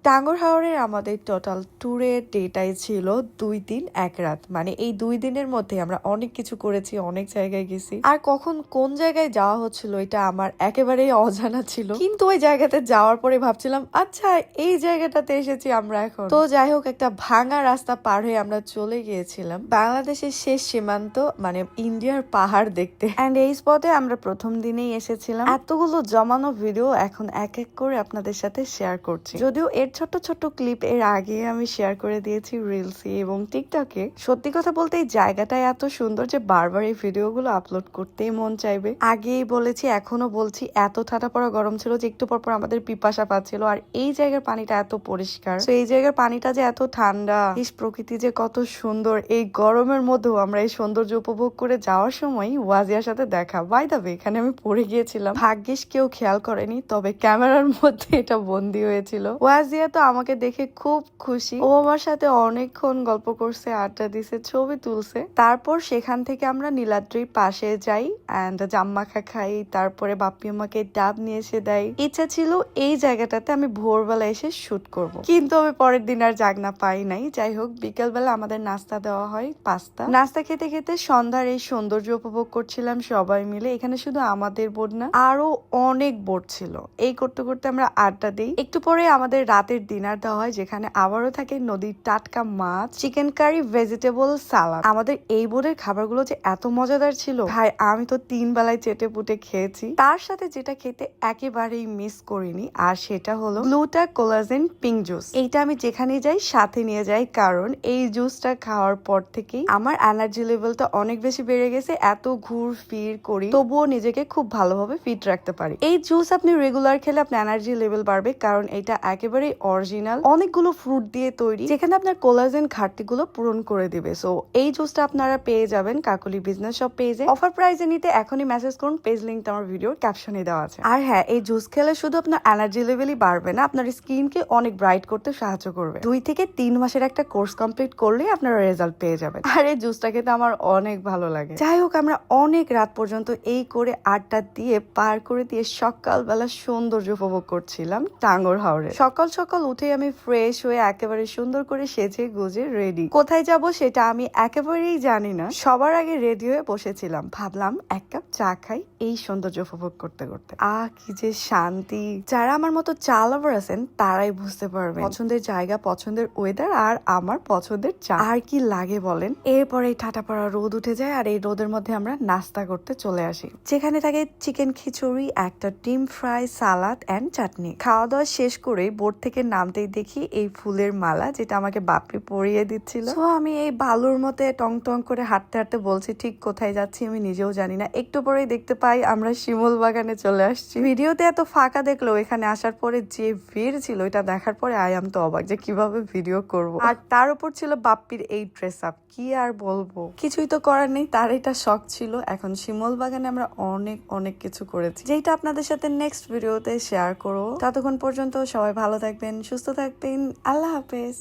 টাঙ্গুয়ার হাওরের আমাদের টোটাল ট্যুরের ডেটাই ছিল 2 দিন 1 রাত। মানে এই 2 দিনের মধ্যে আমরা অনেক কিছু করেছি, অনেক জায়গায় গেছি। আর কখন কোন জায়গায় যাওয়া হচ্ছিল এটা আমার একেবারেই অজানা ছিল, কিন্তু ওই জায়গাতে যাওয়ার পরে ভাবছিলাম আচ্ছা এই জায়গাটাতে এসেছি আমরা এখন। তো যাই হোক, একটা ভাঙা রাস্তা পার হয়ে আমরা চলে গিয়েছিলাম বাংলাদেশের শেষ সীমান্ত মানে ইন্ডিয়ার পাহাড় দেখতে। এন্ড এই স্পটে আমরা প্রথম দিনেই এসেছিলাম। এতগুলো জমানো ভিডিও এখন এক এক করে আপনাদের সাথে শেয়ার করছি। যদিও এর ছোট ছোট ক্লিপ এর আগে আমি শেয়ার করে দিয়েছি রিলসে এবং টিকটকে। সত্যি কথা বলতে এই জায়গাটা এত সুন্দর যে বারবার এই ভিডিওগুলো আপলোড করতেই মন চাইবে। আগেই বলেছি, এখনো বলছি, এত ঠাটা পড়া গরম ছিল যে একটু পর আমাদের পিপাসা পাচ্ছিল। আর এই জায়গার পানিটা এত পরিষ্কার, তো এই জায়গার পানিটা যে এত ঠান্ডা, এই প্রকৃতি যে কত সুন্দর, এই গরমের মধ্যেও আমরা এই সৌন্দর্য উপভোগ করে যাওয়ার সময় ওয়াজিয়ার সাথে দেখা। বাই দ্য ওয়ে, এখানে আমি পড়ে গিয়েছিলাম, ভাগ্যিস কেউ খেয়াল করেনি, তবে ক্যামেরার মধ্যে এটা বন্দি হয়েছিল। ওয়াজিয়া তো আমাকে দেখে খুব খুশি, ও আমার সাথে অনেকক্ষণ গল্প করছে, আড্ডা দিছে, ছবি তুলছে। তারপর সেখান থেকে আমরা নীলাদ্রির পাশে যাই এন্ড জাম্মাখা খাই। তারপরে বাপ্পি আমাকে ডাব নিয়ে এসে দেয়। ইচ্ছা ছিল এই জায়গাটাতে আমি ভোরবেলা এসে শুট করব, কিন্তু আমি পরের দিন আর জাগনা পাই নাই। যাই হোক, বিকেলবেলা আমাদের নাস্তা দেওয়া হয়, পাস্তা। নাস্তা খেতে খেতে সন্ধ্যার এই সৌন্দর্য উপভোগ করছিলাম সবাই মিলে। এখানে শুধু আমাদের বোট না, আরো অনেক বোট ছিল। এই করতে করতে আমরা আড্ডা দিই। একটু পরে আমাদের রাতের ডিনার দেওয়া হয়, যেখানে আবারও থাকে নদীর টাটকা মাছ, চিকেন কারি, ভেজিটেবল সালাদ। আমাদের এই বোর্ডের খাবারগুলো যে এত মজাদার ছিল ভাই, আমি তো 3 বেলায় চেটে পুটে খেয়েছি। তার সাথে যেটা খেতে একেবারেই মিস করিনি, আর সেটা হলো গ্লুটা কোলাজেন পিঙ্ক জুস। এইটা আমি যেখানে যাই সাথে নিয়ে যাই, কারণ এই জুসটা খাওয়ার পর থেকেই আমার এনার্জি লেভেলটা অনেক বেশি বেড়ে গেছে। এত ঘুর ফির করি তবুও নিজেকে খুব ভালোভাবে ফিট রাখতে পারি। এই জুস আপনি রেগুলার খেলে আপনার এনার্জি লেভেল বাড়বে, কারণ এটা একেবারেই অরিজিনাল, অনেকগুলো ফ্রুট দিয়ে তৈরি, যেখানে আপনার কোলাজেন ঘাটতিগুলো পূরণ করে দিবে। সো এই জুসটা আপনারা পেয়ে যাবেন কাকলি বিজনেস শপ পেজে। অফার প্রাইসে নিতে এখনই মেসেজ করুন, পেজ লিঙ্কটা আমার ভিডিওর ক্যাপশনে দেওয়া আছে। আর হ্যাঁ, এই জুস খেলে শুধু আপনার এনার্জি লেভেলই বাড়বে না, আপনার স্কিনকে অনেক ব্রাইট করতে সাহায্য করবে। 2 থেকে 3 মাসের একটা কোর্স কমপ্লিট করলে আপনারা রেজাল্ট পেয়ে যাবেন। আর এই জুসটা খেতে আমার অনেক ভালো লাগে। যাই হোক, আমরা অনেক রাত পর্যন্ত এই করে আড্ডা দিয়ে পার করে দিয়ে সকালবেলা সৌন্দর্য উপভোগ করছিলাম টাঙ্গুয়ার হাওরে। সকাল সকাল উঠে আমি ফ্রেশ হয়ে একেবারে সুন্দর করে সেজে গুজে রেডি। কোথায় যাব সেটা আমি একেবারেই জানি না, সবার আগে রেডি হয়ে বসেছিলাম। ভাবলাম এক কাপ চা খাই এই সৌন্দর্য উপভোগ করতে করতে। কি যে শান্তি! যারা আমার মতো চা লাভার আছেন তারাই বুঝতে পারবেন পছন্দের জায়গা, পছন্দের ওয়েদার আর আমার পছন্দের চা আর কি লাগে বলেন। এরপরে এই ঠাটা পড়া রোদ উঠে যায়, আর এই রোদের মধ্যে আমরা নাস্তা করতে চলে আসি, যেখানে থাকে চিকেন খিচুড়ি, একটা ডিম ফ্রাই, সালাদ এন্ড চাটনি। খাওয়া দাওয়া শেষ করে বোট থেকে নামতেই দেখি এই ফুলের মালা, যেটা আমাকে বাপ্পি পরিয়ে দিচ্ছিল। তো আমি এই বালুর মধ্যে টং টং করে হাঁটতে হাঁটতে বলছি ঠিক কোথায় যাচ্ছি আমি নিজেও জানি না। একটু পরেই দেখতে পাই আমরা শিমুল বাগানে চলে আসছি। ভিডিওতে এত ফাঁকা দেখলো, এখানে আসার পরে যে ভিড় ছিল এটা দেখার পরে আম তো অবাক যে কিভাবে ভিডিও করব। আর তার উপর ছিল বাপ্পির এই ড্রেস আপ, কি আর বলবো, কিছুই তো করার নেই, তার এটা শখ ছিল। এখন শিমুল বাগানে আমরা অনেক অনেক কিছু করেছি, যেটা আপনাদের সাথে নেক্সট ভিডিওতে শেয়ার করবো। ততক্ষণ পর্যন্ত সবাই ভালো থাকবেন, সুস্থ থাকবেন, আল্লাহ হাফেজ।